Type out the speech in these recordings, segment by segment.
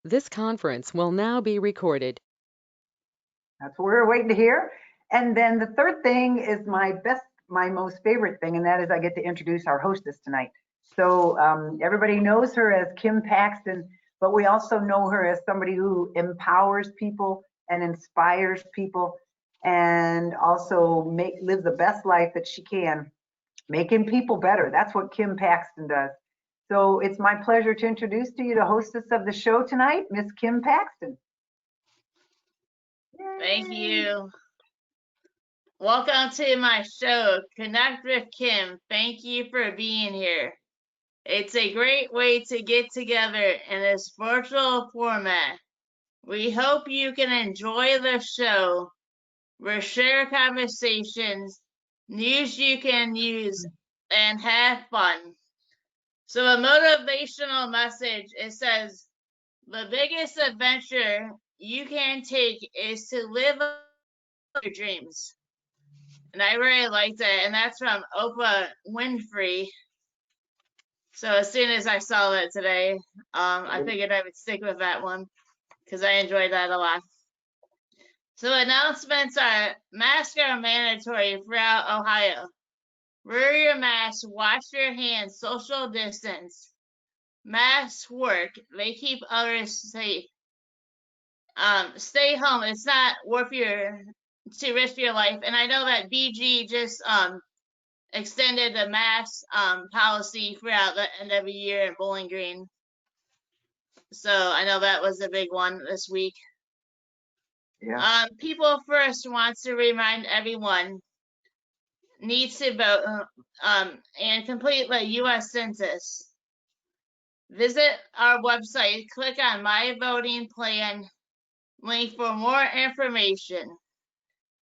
This conference will now be recorded. That's what we're waiting to hear. And then the third thing is my most favorite thing, and that is I get to introduce our hostess tonight. So everybody knows her as Kim Paxton, but we also know her as somebody who empowers people and inspires people and also live the best life that she can, making people better. That's what Kim Paxton does. So it's my pleasure to introduce to you the hostess of the show tonight, Miss Kim Paxton. Thank you. Welcome to my show, Connect with Kim. Thank you for being here. It's a great way to get together in this virtual format. We hope you can enjoy the show. We'll share conversations, news you can use, and have fun. So a motivational message, it says, the biggest adventure you can take is to live your dreams. And I really liked it, and that's from Oprah Winfrey. So as soon as I saw that today, I figured I would stick with that one because I enjoyed that a lot. So announcements are: masks are mandatory throughout Ohio. Wear your mask, wash your hands, social distance. Masks work. They keep others safe. Stay home. It's not worth to risk your life. And I know that BG just extended the mask policy throughout the end of the year in Bowling Green. So I know that was a big one this week. Yeah. People First wants to remind everyone needs to vote and complete the U.S. Census. Visit our website, click on My Voting Plan link for more information.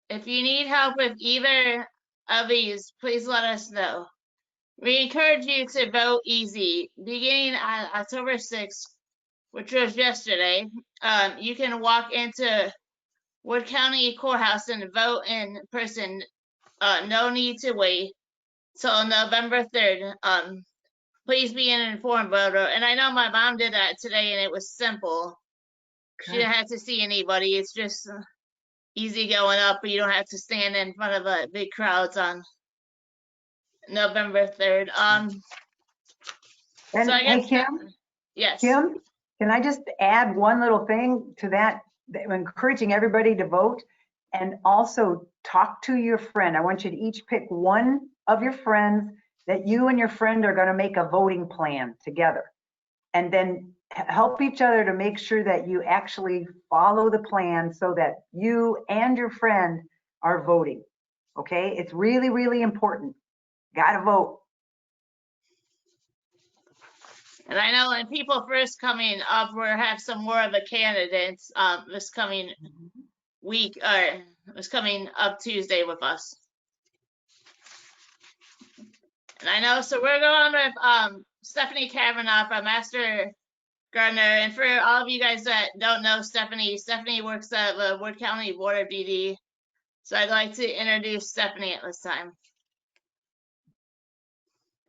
If you need help with either of these, please let us know. We encourage you to vote easy. Beginning on October 6th, which was yesterday, you can walk into Wood County Courthouse and vote in person. No need to wait till November 3rd. Please be an informed voter. And I know my mom did that today, and it was simple. She didn't have to see anybody. It's just easy going up, but you don't have to stand in front of a big crowds on November 3rd. And so I guess, hey, Kim. yes. Kim, can I just add one little thing to that? Encouraging everybody to vote and also talk to your friend. I want you to each pick one of your friends that you and your friend are going to make a voting plan together. And then help each other to make sure that you actually follow the plan so that you and your friend are voting. Okay? It's really, really important. Got to vote. And I know when People First coming up, we'll have some more of the candidates this coming week, or this coming up Tuesday with us. And I know, so we're going with Stephanie Kavanaugh from Master Gardener. And for all of you guys that don't know Stephanie works at the Wood County Board of BD. So I'd like to introduce Stephanie at this time.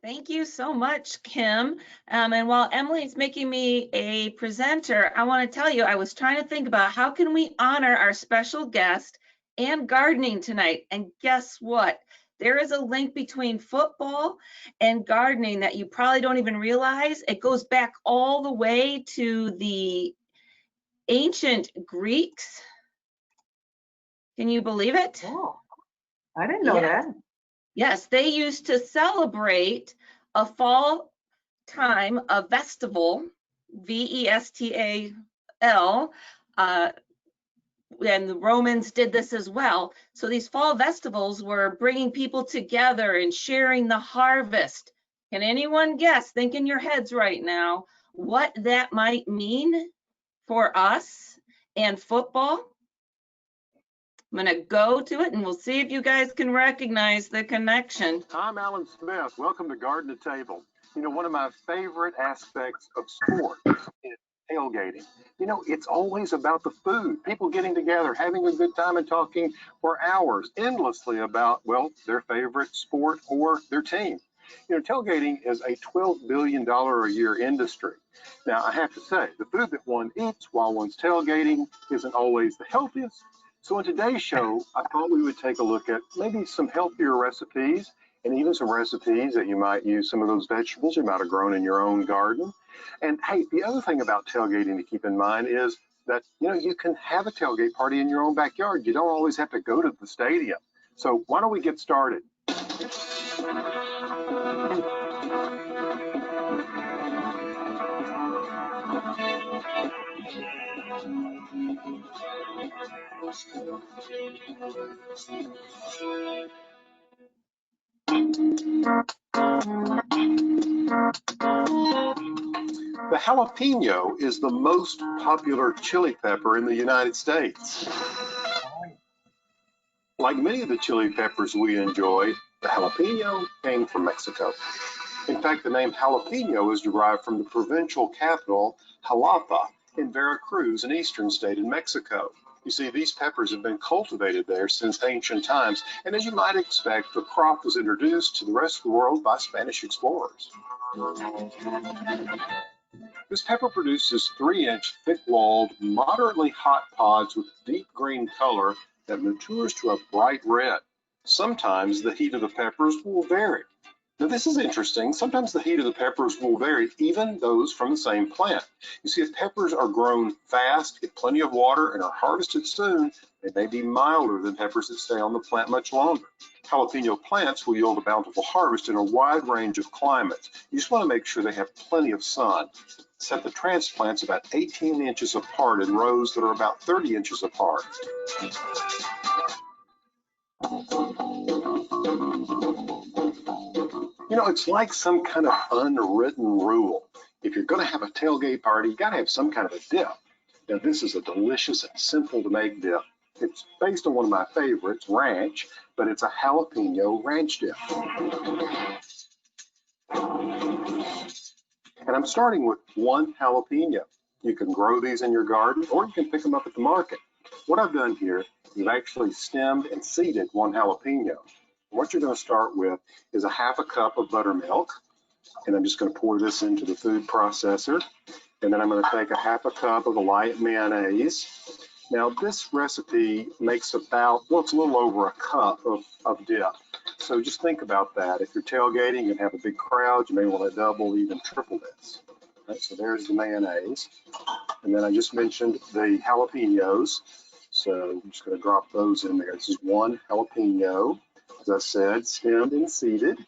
Thank you so much, Kim. And while Emily's making me a presenter, I want to tell you, I was trying to think about how can we honor our special guest and gardening tonight. And guess what? There is a link between football and gardening that you probably don't even realize. It goes back all the way to the ancient Greeks. Can you believe it? Oh, I didn't know that. Yes, they used to celebrate a fall time, a festival, V-E-S-T-A-L, and the Romans did this as well. So these fall festivals were bringing people together and sharing the harvest. Can anyone guess, think in your heads right now, what that might mean for us and football? I'm going to go to it and we'll see if you guys can recognize the connection. I'm Alan Smith. Welcome to Garden to Table. You know, one of my favorite aspects of sport is tailgating. You know, it's always about the food, people getting together, having a good time and talking for hours endlessly about, well, their favorite sport or their team. You know, tailgating is a $12 billion a year industry. Now, I have to say, the food that one eats while one's tailgating isn't always the healthiest. So in today's show, I thought we would take a look at maybe some healthier recipes and even some recipes that you might use some of those vegetables you might have grown in your own garden. And hey, the other thing about tailgating to keep in mind is that, you know, you can have a tailgate party in your own backyard. You don't always have to go to the stadium. So why don't we get started? The jalapeno is the most popular chili pepper in the United States. Like many of the chili peppers we enjoy, the jalapeno came from Mexico. In fact, the name jalapeno is derived from the provincial capital, Jalapa, in Veracruz, an eastern state in Mexico. You see, these peppers have been cultivated there since ancient times, and as you might expect, the crop was introduced to the rest of the world by Spanish explorers. This pepper produces 3-inch thick-walled, moderately hot pods with deep green color that matures to a bright red. Sometimes the heat of the peppers will vary. Now this is interesting. Sometimes the heat of the peppers will vary, even those from the same plant. You see, if peppers are grown fast, get plenty of water, and are harvested soon, they may be milder than peppers that stay on the plant much longer. Jalapeno plants will yield a bountiful harvest in a wide range of climates. You just want to make sure they have plenty of sun. Set the transplants about 18 inches apart in rows that are about 30 inches apart. You know, it's like some kind of unwritten rule. If you're going to have a tailgate party, you got to have some kind of a dip. Now, this is a delicious and simple to make dip. It's based on one of my favorites, ranch, but it's a jalapeno ranch dip. And I'm starting with 1 jalapeno. You can grow these in your garden, or you can pick them up at the market. What I've done here, you've actually stemmed and seeded 1 jalapeno. What you're going to start with is a half a cup of buttermilk, and I'm just going to pour this into the food processor, and then I'm going to take a half a cup of the light mayonnaise. Now this recipe makes about, well, it's a little over a cup of dip. So just think about that. If you're tailgating and have a big crowd, you may want to double, even triple this. Right, so there's the mayonnaise. And then I just mentioned the jalapenos. So I'm just going to drop those in there. This is 1 jalapeno, as I said, stemmed and seeded.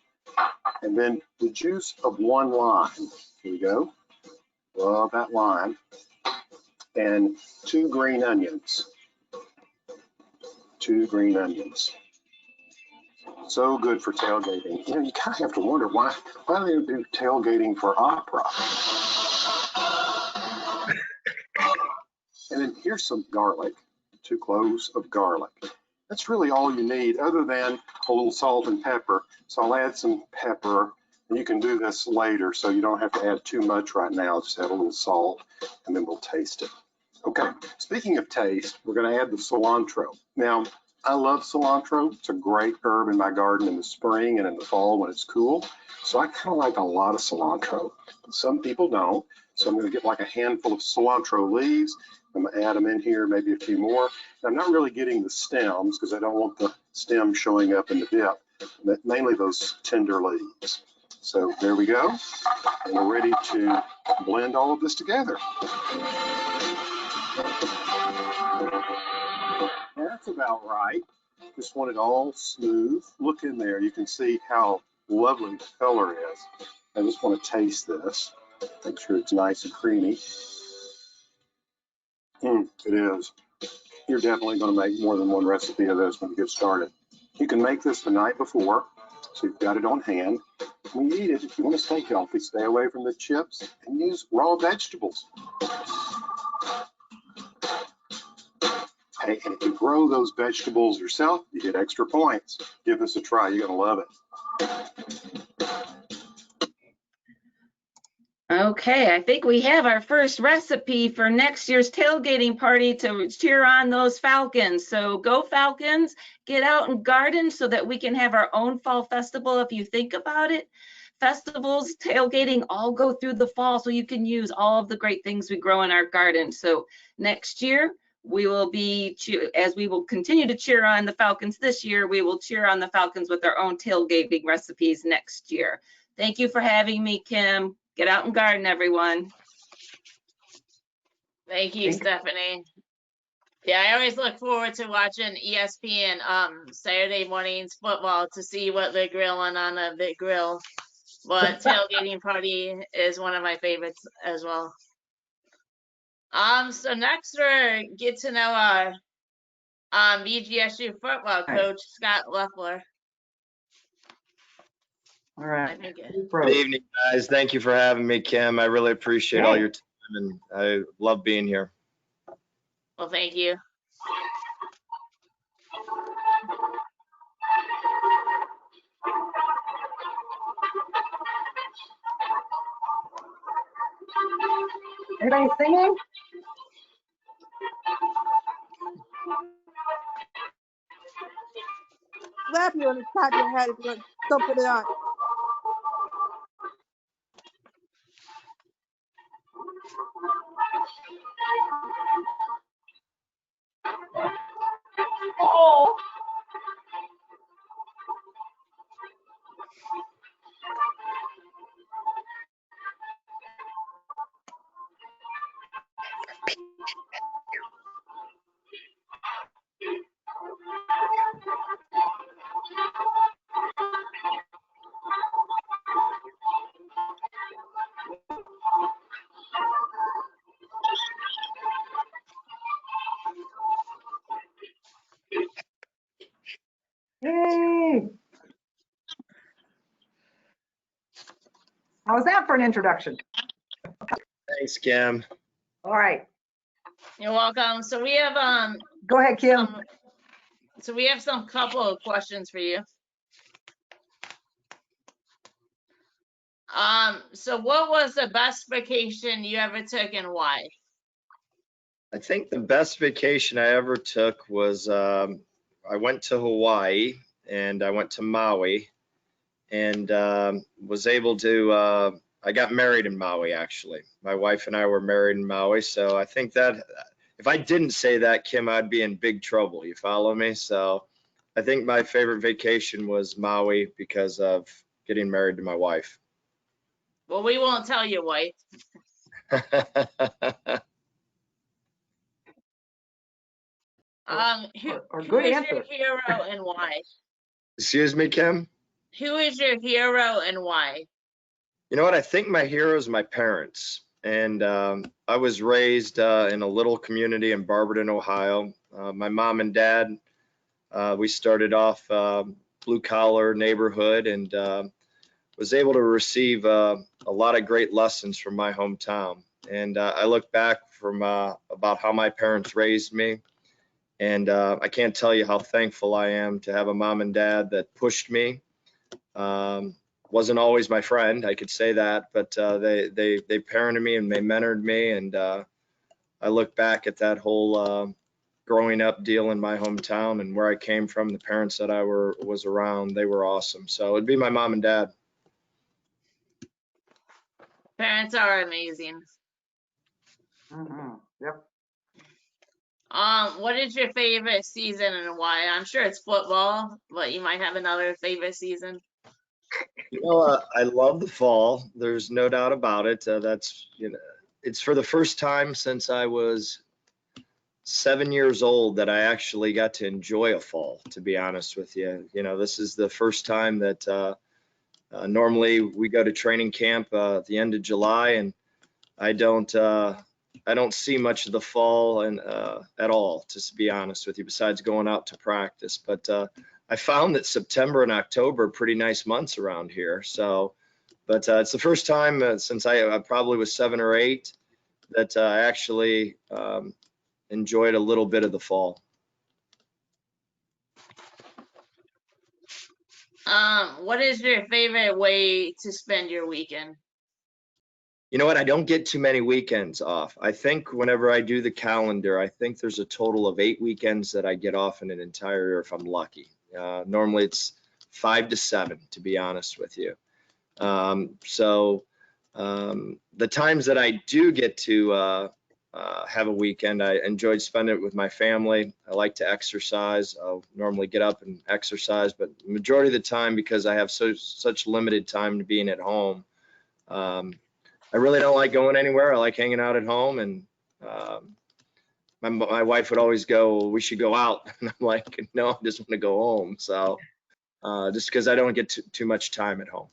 And then the juice of 1 lime. Here we go. Love that lime. And 2 green onions. 2 green onions. So good for tailgating. You know, you kind of have to wonder why do they do tailgating for opera? And then here's some garlic, 2 cloves of garlic. That's really all you need, other than a little salt and pepper. So I'll add some pepper, and you can do this later, so you don't have to add too much right now. Just add a little salt, and then we'll taste it. Okay, speaking of taste, we're going to add the cilantro. Now, I love cilantro. It's a great herb in my garden in the spring and in the fall when it's cool. So I kind of like a lot of cilantro. Some people don't. So I'm going to get like a handful of cilantro leaves. I'm going to add them in here, maybe a few more. And I'm not really getting the stems because I don't want the stem showing up in the dip, but mainly those tender leaves. So there we go. And we're ready to blend all of this together. That's about right. Just want it all smooth. Look in there. You can see how lovely the color is. I just want to taste this. Make sure it's nice and creamy. It is. You're definitely going to make more than 1 recipe of this when you get started. You can make this the night before, so you've got it on hand. When you eat it, if you want to stay healthy, stay away from the chips and use raw vegetables. Hey, and if you grow those vegetables yourself, you get extra points. Give this a try. You're going to love it. Okay, I think we have our first recipe for next year's tailgating party to cheer on those Falcons. So go Falcons, get out and garden so that we can have our own fall festival if you think about it. festivals, tailgating, all go through the fall, so you can use all of the great things we grow in our garden. So next year, we will be, as we will continue to cheer on the Falcons this year, we will cheer on the Falcons with our own tailgating recipes next year. Thank you for having me, Kim. Get out and garden, everyone. Thank you, Stephanie. Yeah, I always look forward to watching ESPN Saturday mornings football to see what they're grilling on a big grill. But tailgating party is one of my favorites as well. So next we're get to know our BGSU football coach, Scott Loeffler. All right. I think Good evening, guys. Thank you for having me, Kim. I really appreciate all your time, and I love being here. Well, thank you. Anybody singing? Slap you on the top of your head if you don't put it on. Oh. Yay. How was that for an introduction? Thanks, Kim. All right. You're welcome. So we have Go ahead, Kim. we have some couple of questions for you. So what was the best vacation you ever took and why? I think the best vacation I ever took was I went to Hawaii and I went to Maui and was able to, I got married in Maui, actually. My wife and I were married in Maui. So I think that if I didn't say that, Kim, I'd be in big trouble. You follow me? So I think my favorite vacation was Maui because of getting married to my wife. Well, we won't tell your wife. Who is your hero and why? Excuse me, Kim? Who is your hero and why? You know what? I think my hero is my parents. And I was raised in a little community in Barberton, Ohio. My mom and dad, we started off blue collar neighborhood and was able to receive a lot of great lessons from my hometown. And I look back from about how my parents raised me. And I can't tell you how thankful I am to have a mom and dad that pushed me. Wasn't always my friend, I could say that, but they parented me and they mentored me. And I look back at that whole growing up deal in my hometown and where I came from, the parents that I was around, they were awesome. So it'd be my mom and dad. Parents are amazing. Yep. What is your favorite season and why? I'm sure it's football, but you might have another favorite season. You know, I love the fall. There's no doubt about it. That's, you know, it's for the first time since I was 7 years old that I actually got to enjoy a fall, to be honest with you. You know, this is the first time that normally we go to training camp at the end of July, and I don't see much of the fall and at all, to be honest with you, besides going out to practice. But I found that September and October are pretty nice months around here. So, but it's the first time since I probably was 7 or 8 that I actually enjoyed a little bit of the fall. What is your favorite way to spend your weekend? You know what? I don't get too many weekends off. I think whenever I do the calendar, I think there's a total of 8 weekends that I get off in an entire year if I'm lucky. Normally it's 5 to 7, to be honest with you. The times that I do get to have a weekend, I enjoyed spending it with my family. I like to exercise. I'll normally get up and exercise, but the majority of the time, because I have such limited time to being at home, I really don't like going anywhere. I like hanging out at home, and my wife would always go, "We should go out," and I'm like, "No, I just want to go home." So just because I don't get too much time at home.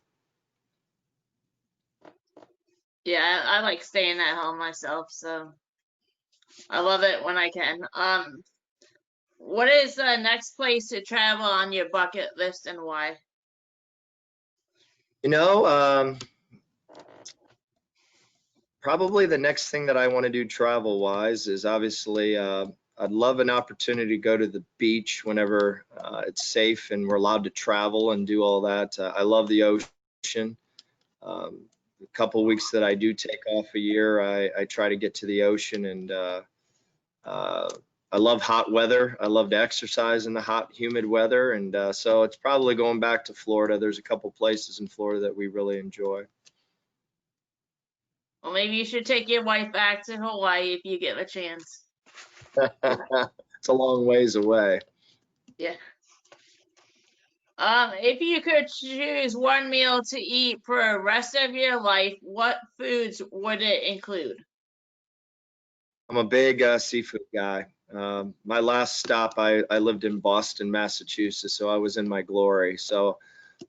Yeah, I like staying at home myself, so I love it when I can. What is the next place to travel on your bucket list and why? You know, probably the next thing that I want to do travel wise is obviously I'd love an opportunity to go to the beach whenever it's safe and we're allowed to travel and do all that. I love the ocean. A couple weeks that I do take off a year, I try to get to the ocean, and I love hot weather. I love to exercise in the hot, humid weather, and so it's probably going back to Florida. There's a couple places in Florida that we really enjoy. Well, maybe you should take your wife back to Hawaii if you get a chance. It's a long ways away. Yeah. If you could choose one meal to eat for the rest of your life, what foods would it include? I'm a big seafood guy. My last stop, I lived in Boston, Massachusetts, so I was in my glory. So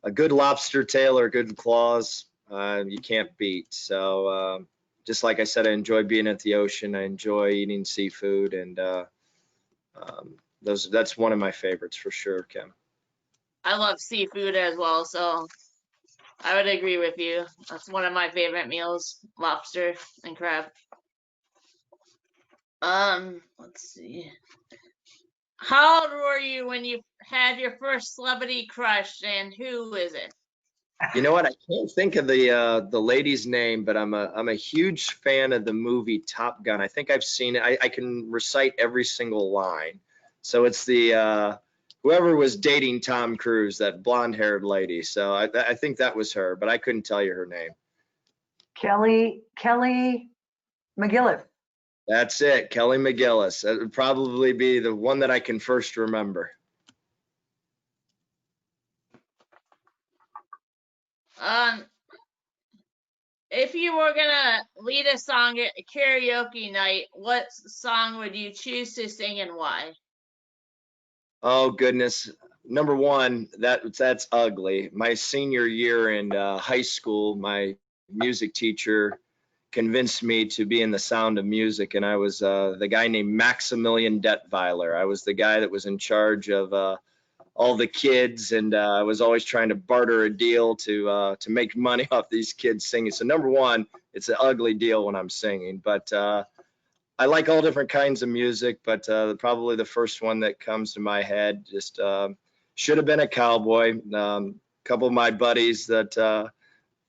a good lobster tail or good claws, you can't beat. So just like I said, I enjoy being at the ocean. I enjoy eating seafood, and that's one of my favorites for sure, Kim. I love seafood as well, so I would agree with you. That's one of my favorite meals, lobster and crab. Let's see. How old were you when you had your first celebrity crush, and who is it? You know what? I can't think of the lady's name, but I'm a huge fan of the movie Top Gun. I think I've seen it. I can recite every single line. So it's the whoever was dating Tom Cruise, that blonde-haired lady. So I think that was her, but I couldn't tell you her name. Kelly McGillis. That's it, Kelly McGillis. That would probably be the one that I can first remember. If you were gonna lead a song at a karaoke night, what song would you choose to sing and why? Oh goodness. Number one, that's ugly. My senior year in high school, my music teacher convinced me to be in The Sound of Music, and I was the guy named Maximilian Detweiler. I was the guy that was in charge of all the kids, and I was always trying to barter a deal to make money off these kids singing. So number one, it's an ugly deal when I'm singing, but I like all different kinds of music, but probably the first one that comes to my head just should have been a cowboy. A couple of my buddies that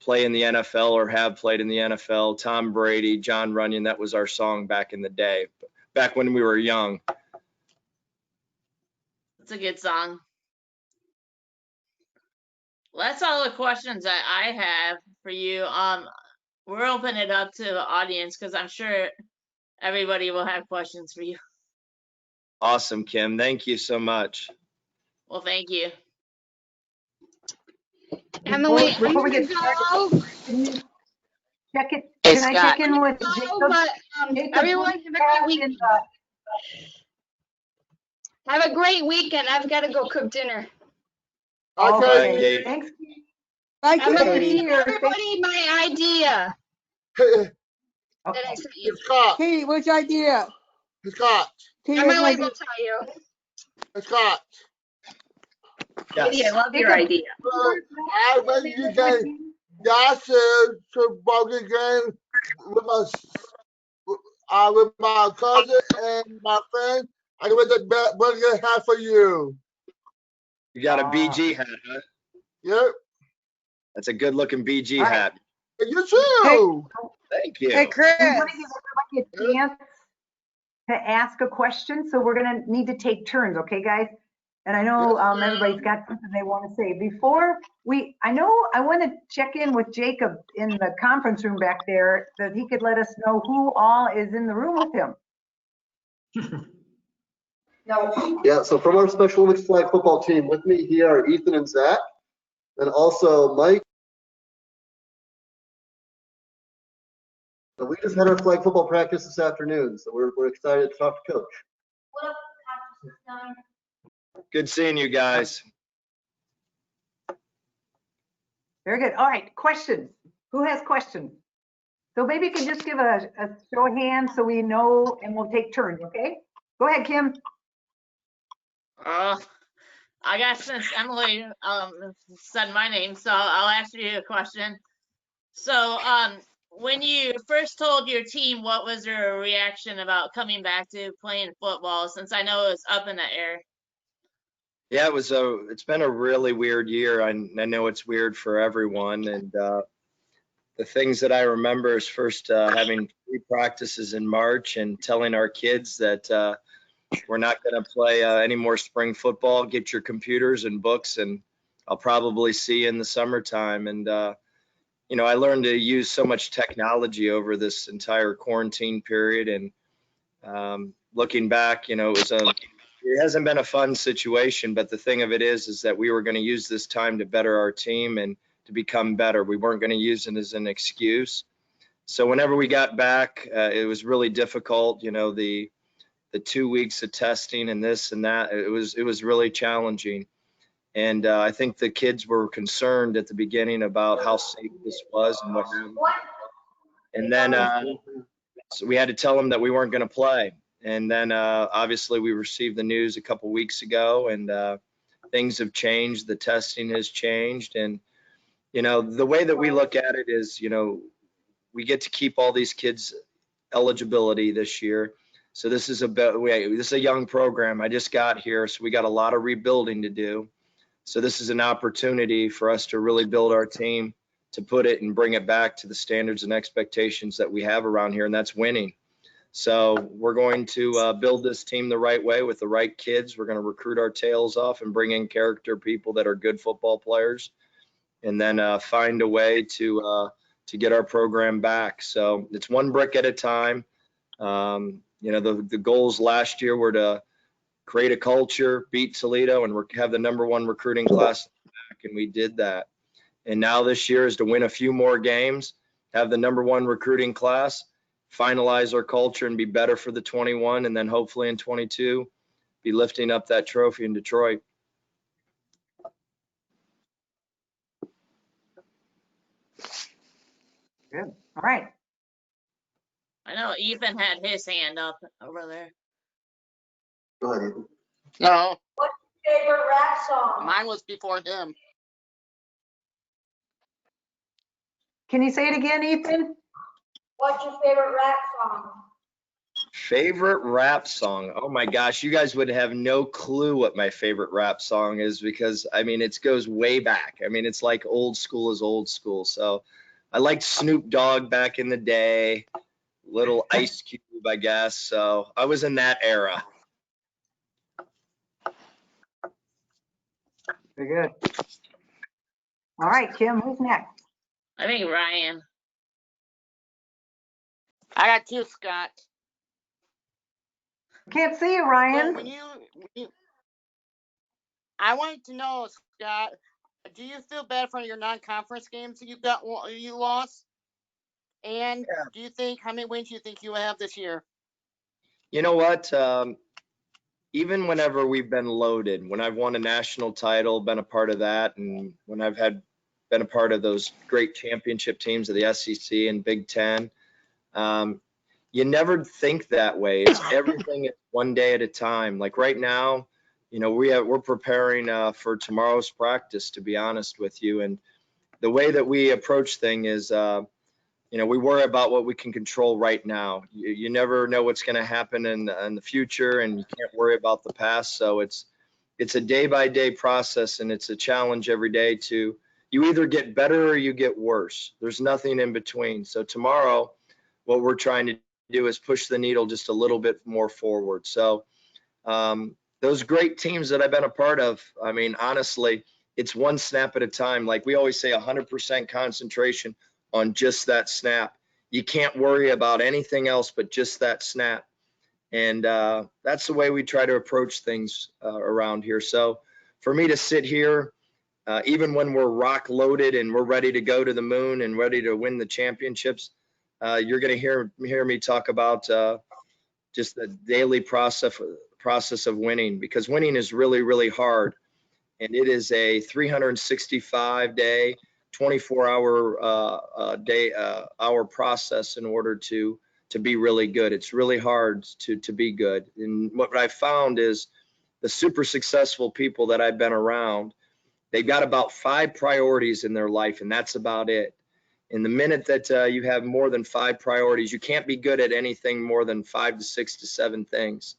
play in the NFL or have played in the NFL, Tom Brady, John Runyon, that was our song back in the day, back when we were young. It's a good song. Well, that's all the questions that I have for you. We're opening it up to the audience because I'm sure everybody will have questions for you. Awesome, Kim. Thank you so much. Well, thank you. Emily, Before we get started, can I check in with Jacob? but everyone have a great weekend. Have a great weekend. I've got to go cook dinner. Okay, thanks. Bye, Emily, Katie. everybody my idea that I sent you. Scott, Katie, what's your idea? Scott, Katie, Emily what's will tell you. Scott. Katie, I love your Jacob. idea. I went you guys yesterday to bowling game with my cousin and my friend. I went to bowling hat for you. You got a BG hat, huh? Yep. That's a good looking BG All right. hat. And you too. Thank you. Hey, Chris. We want to give everybody a chance to ask a question, so we're going to need to take turns, okay, guys? And I know everybody's got something they want to say. Before I want to check in with Jacob in the conference room back there, that he could let us know who all is in the room with him. Yeah, so from our Special Olympics flag football team, with me here are Ethan and Zach, and also Mike. So we just had our flag football practice this afternoon, so we're excited to talk to Coach. Good seeing you guys. Very good. All right, questions. Who has questions? So maybe you can just give a show of hands so we know, and we'll take turns, okay? Go ahead, Kim. I guess since Emily said my name, so I'll ask you a question. So when you first told your team, what was your reaction about coming back to playing football, since I know it was up in the air? Yeah, it's been a really weird year. I know it's weird for everyone. And the things that I remember is first having 3 practices in March and telling our kids that we're not going to play any more spring football. Get your computers and books, and I'll probably see you in the summertime. And, you know, I learned to use so much technology over this entire quarantine period. And looking back, you know, it hasn't been a fun situation, but the thing of it is that we were going to use this time to better our team and to become better. We weren't going to use it as an excuse. So whenever we got back, it was really difficult. You know, the 2 weeks of testing and this and that, it was really challenging. And I think the kids were concerned at the beginning about how safe this was and what happened. And then so we had to tell them that we weren't going to play. And then obviously we received the news a couple weeks ago, and things have changed. The testing has changed. And, you know, the way that we look at it is, you know, we get to keep all these kids' eligibility this year. So this is a young program. I just got here, so we got a lot of rebuilding to do. So this is an opportunity for us to really build our team, to put it and bring it back to the standards and expectations that we have around here, and that's winning. So we're going to build this team the right way with the right kids. We're going to recruit our tails off and bring in character people that are good football players, and then find a way to get our program back. So it's one brick at a time. You know, the goals last year were to create a culture, beat Toledo, and have the #1 recruiting class back, and we did that. And now this year is to win a few more games, have the #1 recruiting class, finalize our culture and be better for the 21, and then hopefully in 22 be lifting up that trophy in Detroit. Good. All right. I know Ethan had his hand up over there. Go ahead, Ethan. No, What's your favorite rap song? mine was before him. Can you say it again, Ethan? What's your favorite rap song? Favorite rap song? Oh my gosh, you guys would have no clue what my favorite rap song is, because I mean, it goes way back. I mean, it's like old school is old school. So I liked Snoop Dogg back in the day, little Ice Cube, I guess. So I was in that era. Very good. All right, Kim, who's next? I think Ryan. I got 2, Scott. Can't see you, So Ryan. when you, I wanted to know, Scott, do you feel bad for your non-conference games that you lost? And do you think, how many wins do you think you will have this year? You know what? Even whenever we've been loaded, when I've won a national title, been a part of that, and when I've been a part of those great championship teams of the SEC and Big Ten, you never think that way. It's everything one day at a time. Like right now, you know, we're preparing for tomorrow's practice, to be honest with you. And the way that we approach things is, you know, we worry about what we can control right now. You never know what's going to happen in the future, and you can't worry about the past. So it's a day-by-day process, and it's a challenge every day you either get better or you get worse. There's nothing in between. So tomorrow, what we're trying to do is push the needle just a little bit more forward. So those great teams that I've been a part of, I mean, honestly, it's one snap at a time. Like we always say, 100% concentration on just that snap. You can't worry about anything else but just that snap. And that's the way we try to approach things around here. So for me to sit here, even when we're rock loaded and we're ready to go to the moon and ready to win the championships, you're going to hear me talk about just the daily process of winning, because winning is really, really hard. And it is a 365 day, 24-hour process in order to be really good. It's really hard to be good. And what I found is the super successful people that I've been around, they've got about 5 priorities in their life, and that's about it. And the minute that you have more than 5 priorities, you can't be good at anything more than 5 to 6 to 7 things.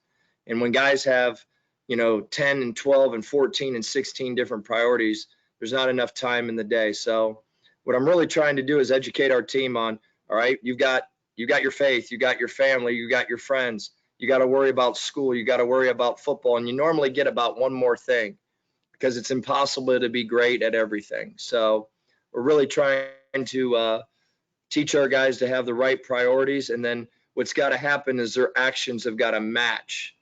And when guys have, 10 and 12 and 14 and 16 different priorities, there's not enough time in the day. So what I'm really trying to do is educate our team on, all right, you got your faith, you got your family, you got your friends, you got to worry about school, you got to worry about football, and you normally get about one more thing, because it's impossible to be great at everything. So we're really trying to teach our guys to have the right priorities, and then what's got to happen is their actions have got to match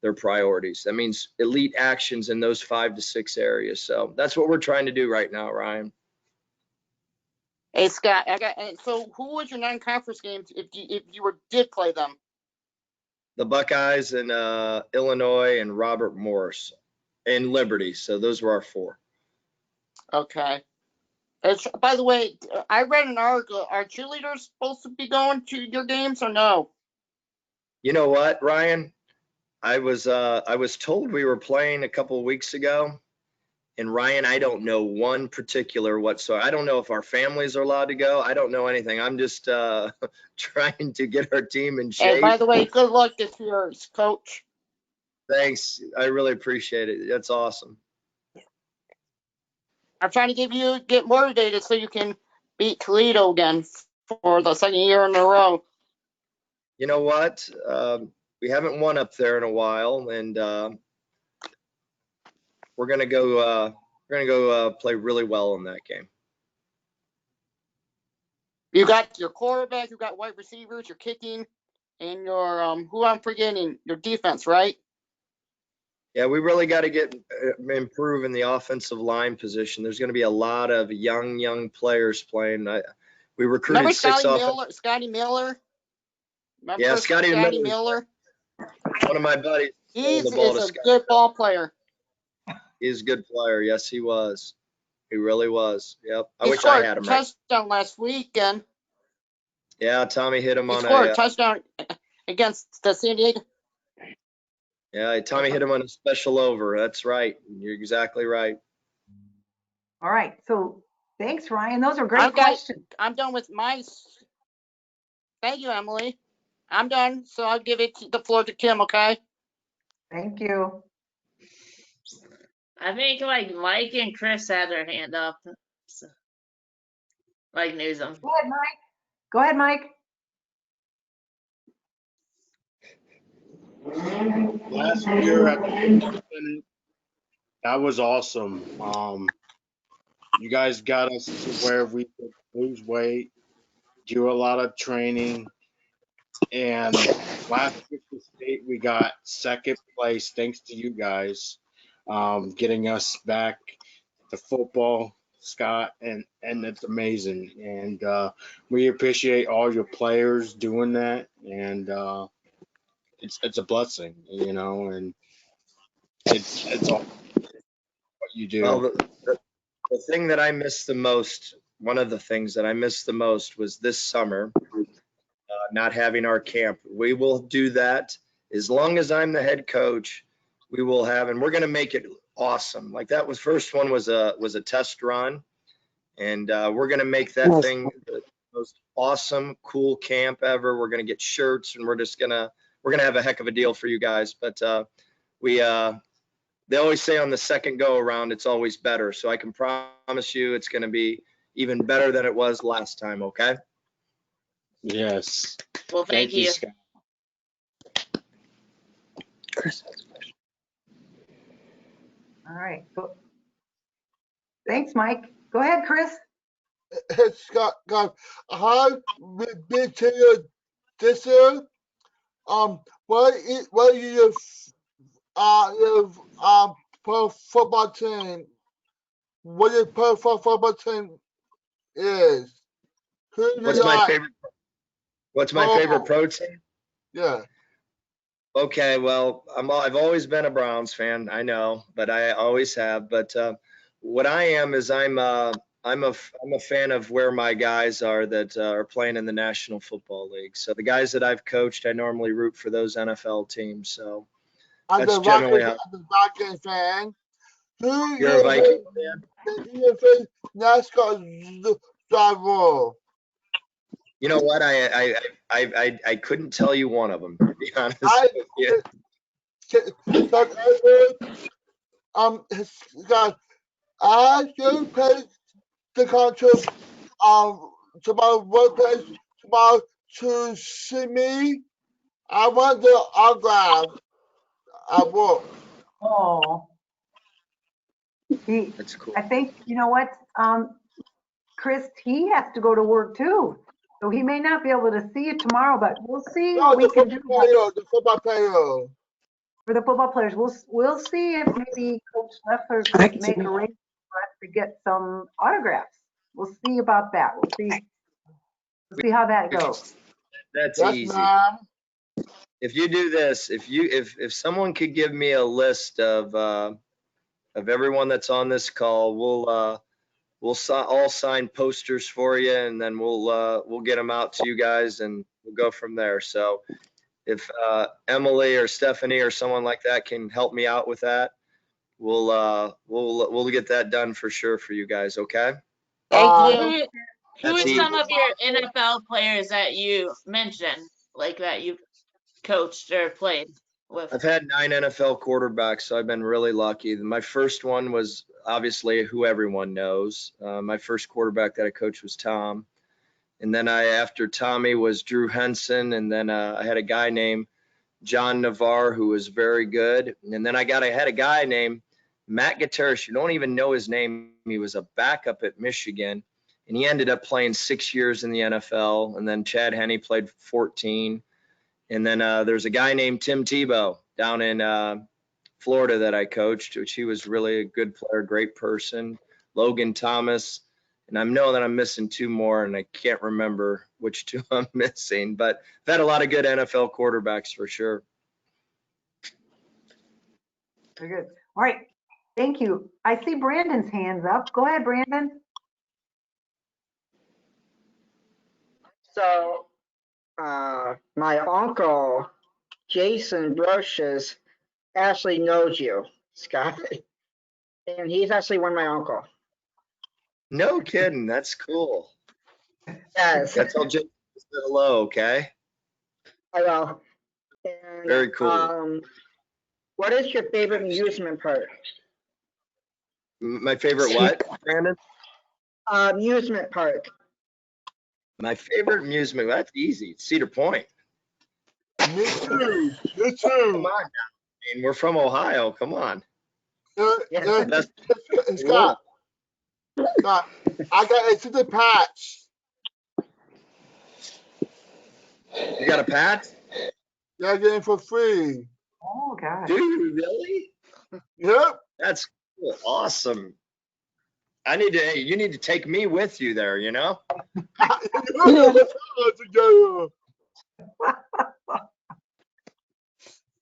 their priorities. That means elite actions in those 5 to 6 areas. So that's what we're trying to do right now, Ryan. Hey Scott, so who was your non-conference games if you did play them? The Buckeyes and Illinois and Robert Morris and Liberty. So those were our 4. Okay. By the way, I read an article. Are cheerleaders supposed to be going to your games or no? You know what, Ryan? I was told we were playing a couple of weeks ago, and Ryan, I don't know one particular whatsoever. I don't know if our families are allowed to go. I don't know anything. I'm just trying to get our team in shape. Hey, by the way, good luck this year, Coach. Thanks. I really appreciate it. That's awesome. I'm trying to get motivated so you can beat Toledo again for the second year in a row. You know what? We haven't won up there in a while, and we're gonna go play really well in that game. You got your quarterback, you got wide receivers, your kicking, and your who I'm forgetting, your defense, right? Yeah, we really got to improve in the offensive line position. There's going to be a lot of young players playing. We recruited Remember 6 Scotty Miller? Remember Yeah, Scotty Miller? One of my buddies. He's a good ball player. He's a good player. Yes, he was. He really was. Yep. I He wish I had him. He scored a touchdown last weekend. Yeah, Tommy hit him on a. He scored a touchdown against the San Diego. Yeah, Tommy hit him on a special over. That's right. You're exactly right. All right. So thanks, Ryan. Those are great questions. I'm done with my. Thank you, Emily. I'm done. So I'll give the floor to Kim, okay? Thank you. I think like Mike and Chris had their hand up. So, like Newsom. Go ahead, Mike. Go ahead, Mike. Last year that was awesome. You guys got us to where we could lose weight, do a lot of training, and last year for state we got 2nd place thanks to you guys, getting us back to football, Scott, and it's amazing. And we appreciate all your players doing that, and it's a blessing, and it's all what you do. Well, the thing that I missed the most, one of the things that I missed the most was this summer, not having our camp. We will do that as long as I'm the head coach. We will have, and we're going to make it awesome. Like that first one was a test run, and we're going to make that thing the most awesome, cool camp ever. We're going to get shirts, and we're going to have a heck of a deal for you guys. But they always say on the second go around, it's always better. So I can promise you it's going to be even better than it was last time. Okay. Yes. Well, thank you. Scott. Chris. All right. Thanks, Mike. Go ahead, Chris. Scott, hi, big to this year. What is your pro football team? What your pro football team is? Who do What's you my like? favorite? What's my favorite protein? Yeah. Okay, well, I've always been a Browns fan. I know, but I always have. But what I am is I'm a fan of where my guys are that are playing in the National Football League. So the guys that I've coached, I normally root for those NFL teams. So that's generally how. I'm a Vikings fan. Who You're a Viking fan? your favorite NASCAR driver? You know what? I couldn't tell you one of them, to be honest with you. Scott Edwards, Scott, I should pay the contract, to my workplace tomorrow to see me. I want the autograph at work. Oh, That's cool. I think, you know what, Chris, he has to go to work too. So he may not be able to see it tomorrow, but we'll see No, what we can do the football player. for the football players. We'll see if maybe Coach Loeffler I could can see make that. arrangements for us to get some autographs. We'll see about that. We'll see how that goes. That's Yes, easy. ma'am. If you do this, if someone could give me a list of everyone that's on this call, we'll all sign posters for you, and then we'll get them out to you guys, and we'll go from there. So if Emily or Stephanie or someone like that can help me out with that, we'll get that done for sure for you guys. Okay? Thank Who, you. who That's are easy. some of your NFL players that you mentioned, like that you coached or played with? I've had 9 NFL quarterbacks, so I've been really lucky. My first one was obviously who everyone knows. My first quarterback that I coached was Tom. And then after Tommy was Drew Henson. And then I had a guy named John Navarre who was very good. And then I had a guy named Matt Gutierrez. You don't even know his name. He was a backup at Michigan. And he ended up playing 6 years in the NFL. And then Chad Henne played 14. And then there's a guy named Tim Tebow down in Florida that I coached, which he was really a good player, great person. Logan Thomas. And I know that I'm missing 2 more, and I can't remember which 2 I'm missing. But I've had a lot of good NFL quarterbacks for sure. Very good. All right. Thank you. I see Brandon's hands up. Go ahead, Brandon. So, my uncle, Jason Brocious, actually knows you, Scott. And he's actually one of my uncle. No kidding. That's cool. Yes. That's all. Just said hello, okay? I will. And, Very cool. what is your favorite amusement park? My favorite what, Brandon? Amusement park. My favorite amusement, that's easy. It's Cedar Point. Me too. Me Come too. on now. I mean, we're from Ohio. Come on. That's Scott, I got a city patch. You got a patch? Yeah, I get it for free. Oh, God. Do you really? Yep. That's cool. Awesome. You need to take me with you there, you know?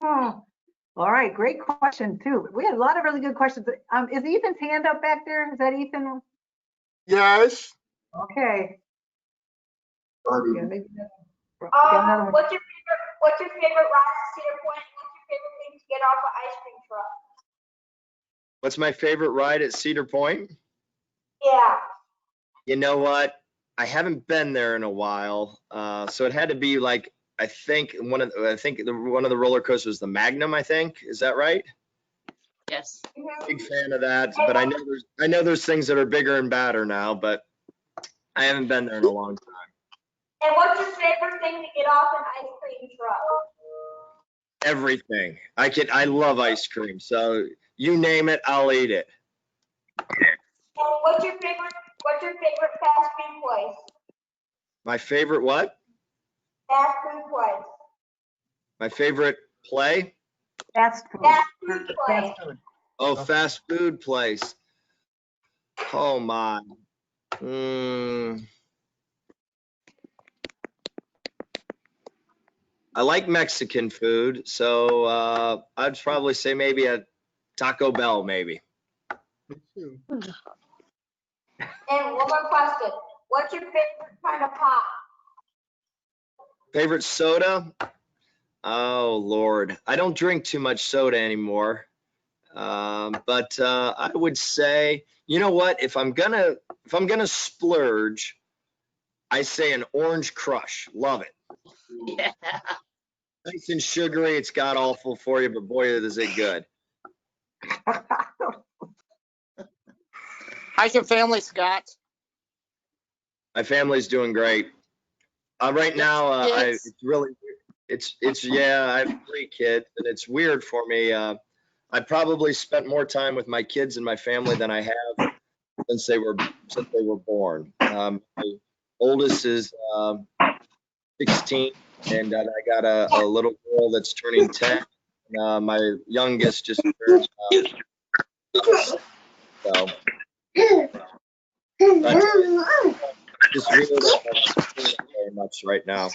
Oh, all right. Great question, too. We had a lot of really good questions. Is Ethan's hand up back there? Is that Ethan? Yes. Okay. Yeah, maybe What's your favorite ride at Cedar Point? What's your favorite thing to get off an ice cream truck? What's my favorite ride at Cedar Point? Yeah. You know what? I haven't been there in a while. So it had to be like, I think one of the roller coasters was the Magnum, I think. Is that right? Yes. Big fan of that, but I know there's things that are bigger and badder now, but I haven't been there in a long time. And what's your favorite thing to get off an ice cream truck? Everything. I love ice cream. So You name it, I'll eat it. What's your favorite fast food place? My favorite what? Fast food place. My favorite play? Fast food. Fast food place. Fast food. Oh, fast food place. Oh my. I like Mexican food, so I'd probably say maybe a Taco Bell, maybe. And one more question. What's your favorite kind of pop? Favorite soda? Oh Lord, I don't drink too much soda anymore. But I would say, you know what? If I'm gonna splurge, I say an Orange Crush. Love it. Yeah. Nice and sugary. It's god awful for you, but boy, is it good. How's your family, Scott? My family's doing great. Right now, Kids? I have 3 kids, and it's weird for me. I probably spent more time with my kids and my family than I have since they were born. My oldest is 16, and I got a little girl that's turning 10. My youngest just turned so. But just really don't very much right now.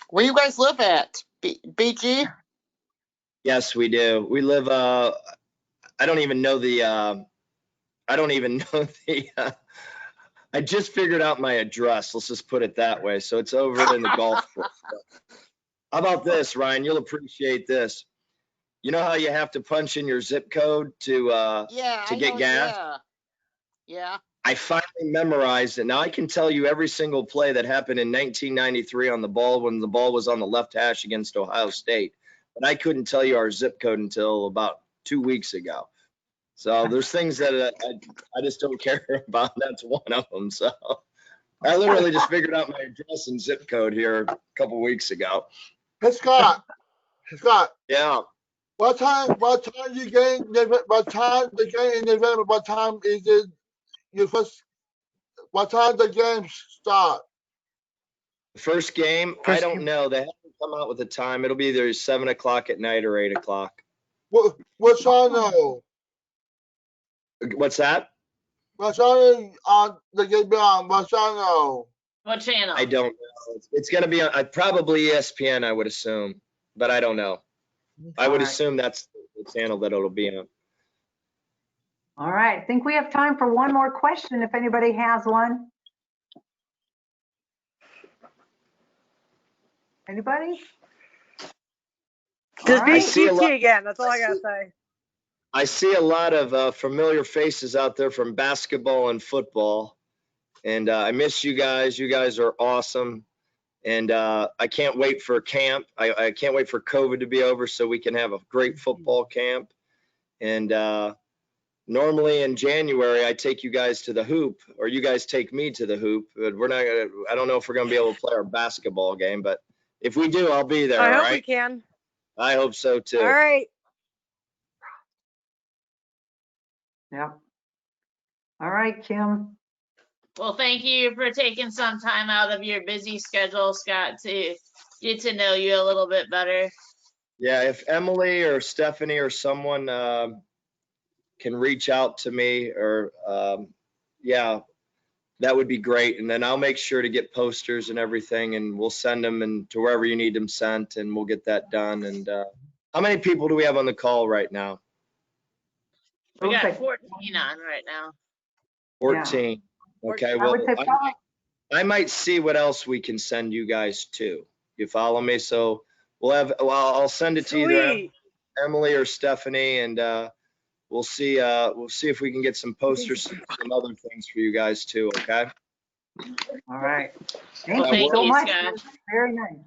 Where you guys live at? BG? Yes, we do. We live. I don't even know the. I just figured out my address. Let's just put it that way. So it's over in the golf course. How about this, Ryan? You'll appreciate this. You know how you have to punch in your zip code to get gas? Yeah. I finally memorized it. Now I can tell you every single play that happened in 1993 on the ball when the ball was on the left hash against Ohio State. But I couldn't tell you our zip code until about 2 weeks ago. So there's things that I just don't care about. That's one of them. So I literally just figured out my address and zip code here a couple weeks ago. Hey, Scott. Yeah. What time you getting? What time the game in November? What time is it? What time the game start? The first game, I don't know. They haven't come out with a time. It'll be either 7 o'clock at night or 8 o'clock. What channel? What's that? What channel on the game on? What channel? What channel? I don't know. It's going to be on probably ESPN, I would assume, but I don't know. I would assume that's the channel that it'll be on. All right. I think we have time for one more question if anybody has one. Anybody? Just being see a lot- QT again. That's all I gotta say. I see a lot of familiar faces out there from basketball and football, and I miss you guys. You guys are awesome, and I can't wait for camp. I can't wait for COVID to be over so we can have a great football camp. And normally in January, I take you guys to the hoop, or you guys take me to the hoop. But we're not gonna. I don't know if we're gonna be able to play our basketball game, but if we do, I'll be there. I all hope we right? can. I hope so too. All right. Yep. All right, Kim. Well, thank you for taking some time out of your busy schedule, Scott, to get to know you a little bit better. Yeah, if Emily or Stephanie or someone can reach out to me, or yeah, that would be great. And then I'll make sure to get posters and everything, and we'll send them and to wherever you need them sent, and we'll get that done. And how many people do we have on the call right now? We got Okay. 14 on right now. 14. Okay, I well, would say probably. I might see what else we can send you guys to. You follow me? So I'll send it to either Sweet. Emily or Stephanie, and we'll see if we can get some posters and some other things for you guys too. Okay. All right. Well, Thank you so much. Scott. That was very nice.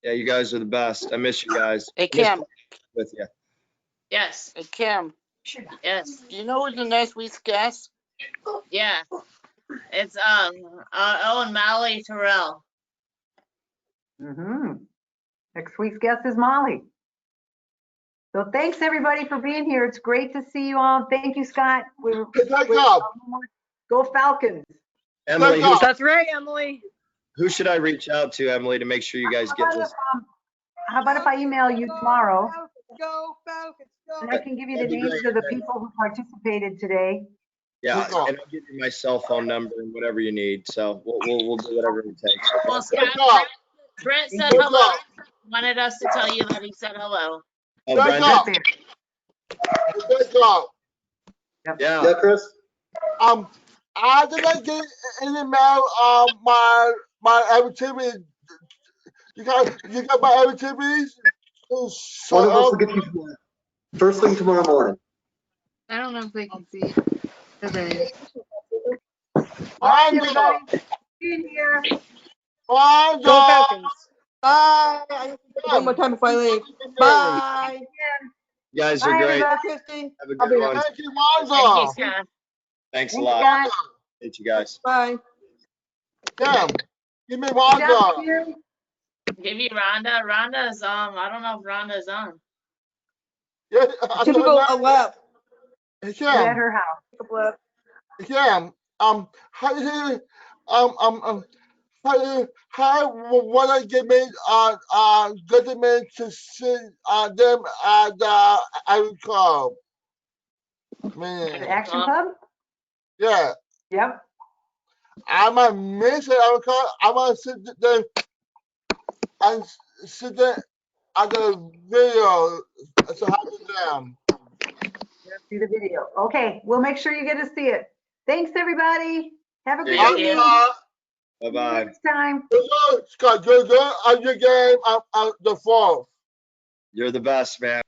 Yeah, you guys are the best. I miss you guys. Hey, Kim. With you. Yes. Hey, Kim. Yes. Do you know who's the next week's guest? Yeah. It's Owen Molly Terrell. Mm-hmm. Next week's guest is Molly. So thanks everybody for being here. It's great to see you all. Thank you, Scott. Good job. Go Falcons. Emily, job. That's right, Emily. who should I reach out to, Emily, to make sure you guys get this? How about if I email you tomorrow Go Falcons, go. and I can give you the That'd be names great. of the people who participated today? Yeah, Good job. and I'll give you my cell phone number and whatever you need. So we'll do whatever it takes. Well, Good Scott, job. Brent said Good hello. job. Wanted us to tell you that he said hello. Oh, Good Brenda? job. Good job. Yeah. Yeah, Chris? I did not get an email my activities. You got my activities? One of us will get you tomorrow. First thing tomorrow morning. I don't know if they can see it today. All right, everybody. Being here. Go Go Falcons. Bye. One more time before I leave. Bye. You guys are Bye, great. everybody. Christy. Have a I'll be good there. one. Thank you, Thank you, Monzo. Scott. Thanks a Thanks, lot. Scott. Thank you guys. Bye. Damn. Give me Good job, Monzo. Kim. Give you Rhonda. Rhonda's I don't know if Rhonda's on. Yeah, Two people are left. We're at Cam. her house. Cam. How do you what I get me get them in to see them at I club. The Man, Action Club? yeah. Yep. I might miss it. I want to sit there and sit there at the video. So how to them. See the video. Okay, we'll make sure you get to see it. Thanks, everybody. Have a There good you go. evening. Bye-bye. Next time. Scott, good on your game the 4th. You're the best, man.